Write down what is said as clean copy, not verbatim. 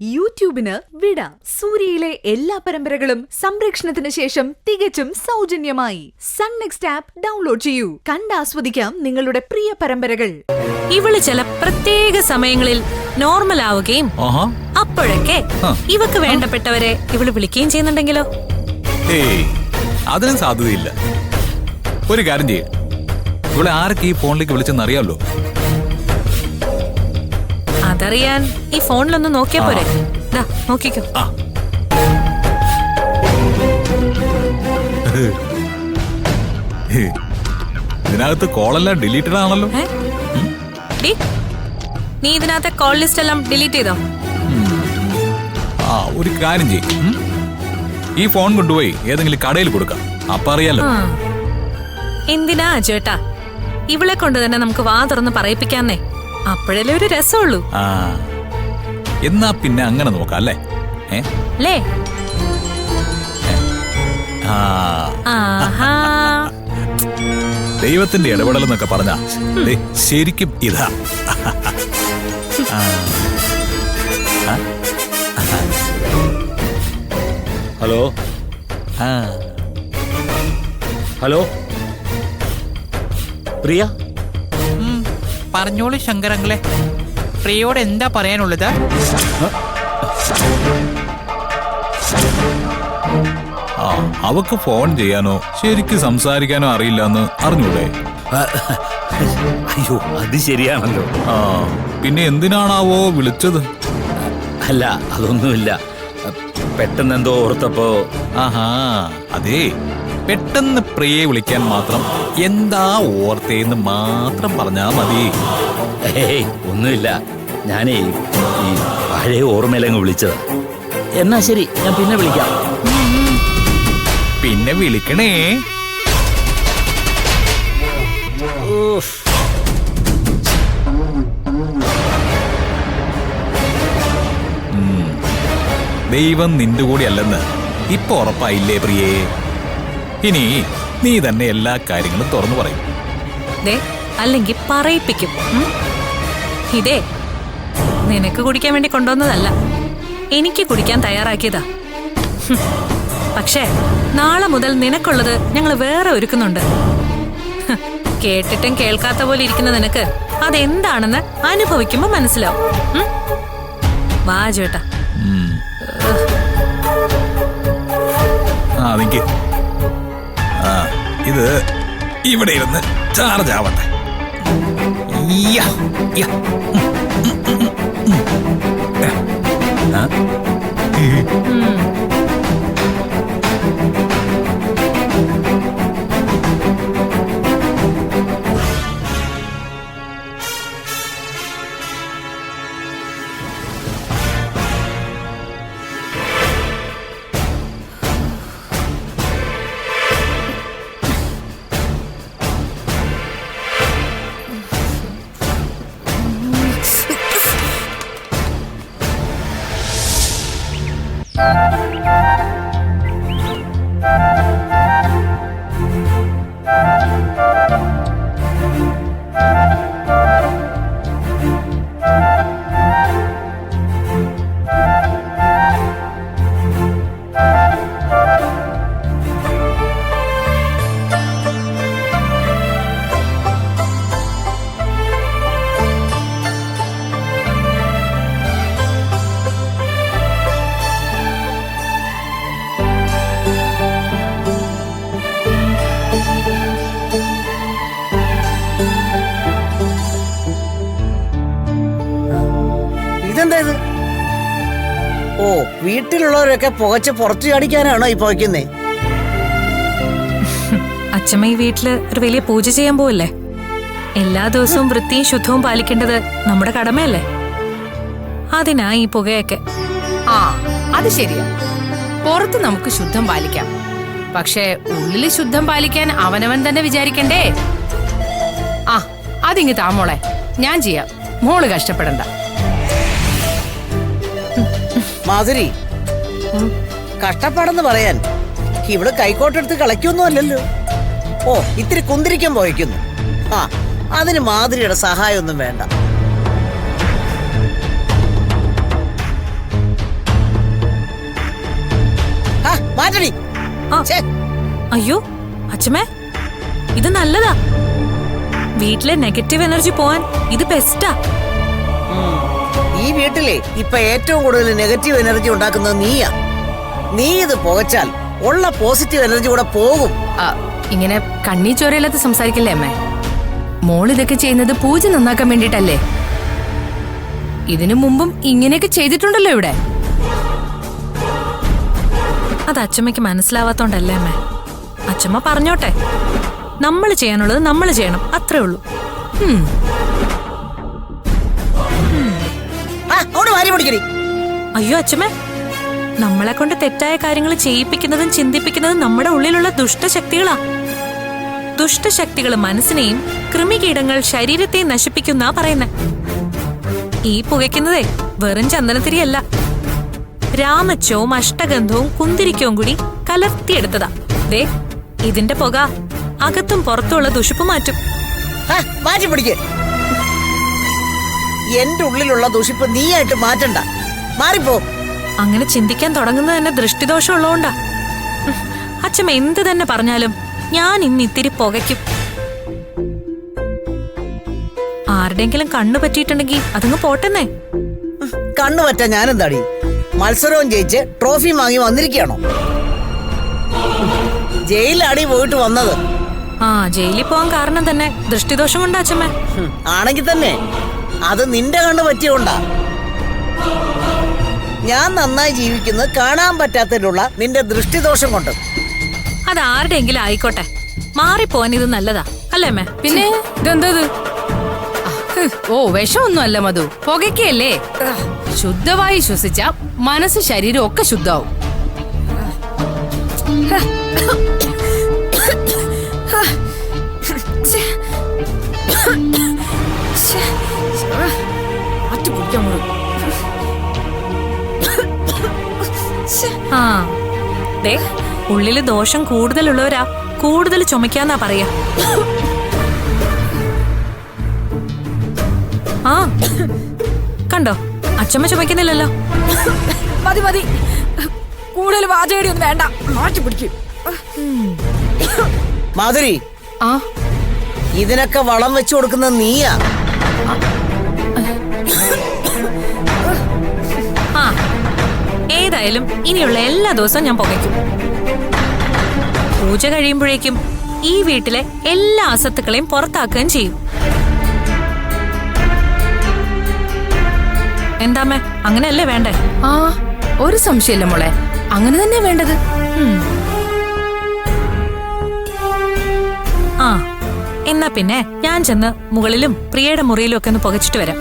യൂട്യൂബിന് വിട. സൂര്യയിലെ എല്ലാ പരമ്പരകളും സംരക്ഷണത്തിന് ശേഷം തികച്ചും സൗജന്യമായി സൺ നെക്സ്റ്റ് ആപ്പ് ഡൗൺലോഡ് ചെയ്യൂ. കണ്ടാസ്വദിക്കാം നിങ്ങളുടെ പ്രിയ പരമ്പരകൾ. ഇവള് ചില പ്രത്യേക സമയങ്ങളിൽ നോർമൽ ആവുകയും അപ്പോഴൊക്കെ ഇവക്ക് വേണ്ടപ്പെട്ടവരെ ഇവള് വിളിക്കുകയും ചെയ്യുന്നുണ്ടെങ്കിലോ? അതിനും സാധ്യതയില്ല. ഒരു കാര്യം ചെയ്യും, ഇവിടെ ആരൊക്കെ ഈ ഫോണിലേക്ക് വിളിച്ചെന്ന് അറിയാമല്ലോ. അതറിയാൻ ഈ ഫോണിലൊന്ന് നോക്കിയാ പോരെ? നോക്കിക്കോ. ഇതിനകത്ത് കോളെല്ലാം ഡിലീറ്റഡ് ആണല്ലോ. നീ ഇതിനകത്തെ കോൾ ലിസ്റ്റ് എല്ലാം ഡിലീറ്റ് ചെയ്തോ? ഒരു കാര്യം ചെയ്യും, ഈ ഫോൺ കൊണ്ടുപോയി ഏതെങ്കിലും കടയിൽ കൊടുക്കാം. അപ്പൊ അറിയാലോ. എന്തിനാ ചേട്ടാ, ഇവളെ കൊണ്ട് തന്നെ നമുക്ക് വാ തുറന്ന് പറയിപ്പിക്കാന്നേ. അപ്പോഴല്ലേ ഒരു രസമുള്ളൂ. എന്നാ പിന്നെ അങ്ങനെ നോക്കാം അല്ലേ? ദൈവത്തിന്റെ ഇടപെടൽ എന്നൊക്കെ പറഞ്ഞ ശരിക്കും ഇതാ. ഹലോ ഹലോ പ്രിയ, പറഞ്ഞോളൂ ശങ്കരങ്ങളെ. പ്രിയോട് എന്താ പറയാനുള്ളത്? അവക്ക് ഫോൺ ചെയ്യാനോ ശരിക്കും സംസാരിക്കാനോ അറിയില്ല എന്ന് അറിഞ്ഞൂടെ? അയ്യോ, അത് ശരിയാണല്ലോ. പിന്നെ എന്തിനാണാവോ വിളിച്ചത്? അല്ല, അതൊന്നുമില്ല. പെട്ടെന്ന് എന്തോ ഓർത്തപ്പോ. അതേ, പെട്ടെന്ന് പ്രിയെ വിളിക്കാൻ മാത്രം എന്താ ഓർത്തേന്ന് മാത്രം പറഞ്ഞാ മതി. ഒന്നുമില്ല, ഞാനേ ഈ പഴയ ഓർമ്മയിലങ്ങ് വിളിച്ചതാ. എന്നാ ശരി, ഞാൻ പിന്നെ വിളിക്കാം. പിന്നെ വിളിക്കണേ. ദൈവം നിന്റെ കൂടി അല്ലെന്ന് ഇപ്പൊ ഉറപ്പായില്ലേ പ്രിയേ? ഇനി നീ തന്നെ എല്ലാ കാര്യങ്ങളും തുറന്നു പറയും. അല്ലെങ്കിൽ പറയിപ്പിക്കും. ഇതേ നിനക്ക് കുടിക്കാൻ വേണ്ടി കൊണ്ടുവന്നതല്ല, എനിക്ക് കുടിക്കാൻ തയ്യാറാക്കിയതാ. പക്ഷേ നാളെ മുതൽ നിനക്കുള്ളത് ഞങ്ങൾ വേറെ ഒരുക്കുന്നുണ്ട്. കേട്ടിട്ടും കേൾക്കാത്ത പോലെ ഇരിക്കുന്ന നിനക്ക് അതെന്താണെന്ന് അനുഭവിക്കുമ്പോ മനസ്സിലാവും. വാ ചേട്ടാ. ഇത് ഇവിടെ ഇരുന്ന് ചാർജ് ആവട്ടെ. ഓ, വീട്ടിലുള്ളവരൊക്കെ പുകച്ച് പുറത്തു ചാടിക്കാനാണോ ഈ പുകയ്ക്കുന്നേ? അച്ഛമ്മ ഈ വീട്ടില് ഒരു വലിയ പൂജ ചെയ്യാൻ പോവല്ലേ. എല്ലാ ദിവസവും വൃത്തിയും ശുദ്ധവും പാലിക്കേണ്ടത് നമ്മുടെ കടമയല്ലേ. അതിനാ ഈ പുകയൊക്കെ. അത് ശരിയാ. പുറത്ത് നമുക്ക് ശുദ്ധം പാലിക്കാം, പക്ഷെ ഉള്ളില് ശുദ്ധം പാലിക്കാൻ അവനവൻ തന്നെ വിചാരിക്കണ്ടേ? അതിങ്ങ് താമോളെ, ഞാൻ ചെയ്യാം, മോള് കഷ്ടപ്പെടണ്ട. മാധുരി, കഷ്ടപ്പാടെന്ന് പറയാൻ ഇവള് കൈക്കോട്ടെടുത്ത് കളിക്കൊന്നും അല്ലല്ലോ. ഓ, ഇത്തിരി കുന്തിരിക്കാൻ പോയിക്കുന്നു. അതിന് മാധുരിയുടെ സഹായമൊന്നും വേണ്ട. മാറ്റടി. ആ. ഛേ, അയ്യോ അച്ഛമ്മേ, ഇത് നല്ലതാ. വീട്ടിലെ നെഗറ്റീവ് എനർജി പോവാൻ ഇത് ബെസ്റ്റാ. ഈ വീട്ടിലെ ഇപ്പൊ ഏറ്റവും കൂടുതൽ നെഗറ്റീവ് എനർജി ഉണ്ടാക്കുന്നത് നീയാ. നീ ഇത് പുകച്ചാൽ ഉള്ള പോസിറ്റീവ് എനർജി കൂടെ പോകും. ഇങ്ങനെ കണ്ണീ ചോരയില്ലാത്ത സംസാരിക്കല്ലേ അമ്മേ. മോൾ ഇതൊക്കെ ചെയ്യുന്നത് പൂജ നന്നാക്കാൻ വേണ്ടിട്ടല്ലേ? ഇതിനു മുമ്പും ഇങ്ങനെയൊക്കെ ചെയ്തിട്ടുണ്ടല്ലോ ഇവിടെ. അത് അച്ഛമ്മയ്ക്ക് മനസ്സിലാവാത്തോണ്ടല്ലേ അമ്മേ. അച്ഛമ്മ പറഞ്ഞോട്ടെ, നമ്മൾ ചെയ്യാനുള്ളത് നമ്മൾ ചെയ്യണം, അത്രേ ഉള്ളൂ. അവിടെ വാരി പിടിക്കടി. അയ്യോ അച്ഛമ്മേ, നമ്മളെ കൊണ്ട് തെറ്റായ കാര്യങ്ങൾ ചെയ്യിപ്പിക്കുന്നതും ചിന്തിപ്പിക്കുന്നതും നമ്മുടെ ഉള്ളിലുള്ള ദുഷ്ടശക്തികളാ. ദുഷ്ടശക്തികൾ മനസ്സിനെയും കൃമികീടങ്ങൾ ശരീരത്തെയും നശിപ്പിക്കുന്ന പറയുന്നേ. ഈ പുകയ്ക്കുന്നതേ വെറും ചന്ദനത്തിരിയല്ല, രാമച്ചവും അഷ്ടഗന്ധവും കുന്തിരിക്കവും കൂടി കലർത്തിയെടുത്തതാ. ദേ ഇതിന്റെ പുക അകത്തും പുറത്തുമുള്ള ദുഷിപ്പ് മാറ്റും. മാറ്റി പിടിക്ക്. എന്റെ ഉള്ളിലുള്ള ദുഷിപ്പ് നീയായിട്ട് മാറ്റണ്ട, മാറിപ്പോ. അങ്ങനെ ചിന്തിക്കാൻ തുടങ്ങുന്നത് തന്നെ ദൃഷ്ടിദോഷം ഉള്ളതുകൊണ്ടാ. അച്ഛമ്മ എന്ത് തന്നെ പറഞ്ഞാലും ഞാൻ ഇന്ന് ഇത്തിരി പുകയ്ക്കും. ആരുടെങ്കിലും കണ്ണു പറ്റിയിട്ടുണ്ടെങ്കിൽ അതങ്ങ് പോട്ടെന്നേ. കണ്ണു പറ്റാൻ ഞാനെന്താടി? മത്സരവും ജയിച്ച് ട്രോഫി വാങ്ങി വന്നിരിക്കുകയാണോ? ജയിലാടി പോയിട്ട് വന്നത്. ആ ജയിലിൽ പോവാൻ കാരണം തന്നെ ദൃഷ്ടിദോഷം കൊണ്ടാ അച്ഛമ്മേ. ആണെങ്കിൽ തന്നെ അത് നിന്റെ കണ്ണ് പറ്റിയോണ്ടാ. ഞാൻ നന്നായി ജീവിക്കുന്നത് കാണാൻ പറ്റാത്തതിലുള്ള നിന്റെ ദൃഷ്ടിദോഷം കൊണ്ട്. അത് ആരുടെയെങ്കിലും ആയിക്കോട്ടെ, മാറിപ്പോവാൻ ഇത് നല്ലതാ അല്ലേ അമ്മേ? പിന്നെ ഇതെന്തത്? ഓ വിഷമൊന്നും അല്ല മധു, പുകയ്ക്കല്ലേ. ശുദ്ധമായി ശ്വസിച്ച മനസ്സ് ശരീരം ഒക്കെ ശുദ്ധാവും. ആ ദേ, ഉള്ളില് ദോഷം കൂടുതലുള്ളവരാ കൂടുതൽ ചുമക്കാന്നാ പറയാ. ആ കണ്ടോ, അച്ഛമ്മ ചുമക്കുന്നില്ലല്ലോ. മതി മതി, കൂടുതൽ വാചകടി ഒന്നും വേണ്ട, മാറ്റി പിടിക്കും. മാധുരി, ആ ഇതിനൊക്കെ വളം വെച്ചു കൊടുക്കുന്ന നീയാ. ആ ഏതായാലും ഇനിയുള്ള എല്ലാ ദിവസവും ഞാൻ പുകയ്ക്കും. പൂജ കഴിയുമ്പോഴേക്കും ഈ വീട്ടിലെ എല്ലാ അസത്തുക്കളെയും പുറത്താക്കുകയും ചെയ്യും. എന്താമ്മേ, അങ്ങനെയല്ലേ വേണ്ടേ? ആ ഒരു സംശയമില്ല മോളെ, അങ്ങനെ തന്നെ വേണ്ടത്. ആ എന്നാ പിന്നെ ഞാൻ ചെന്ന് മുകളിലും പ്രിയയുടെ മുറിയിലും ഒക്കെ ഒന്ന് പുകച്ചിട്ട് വരാം.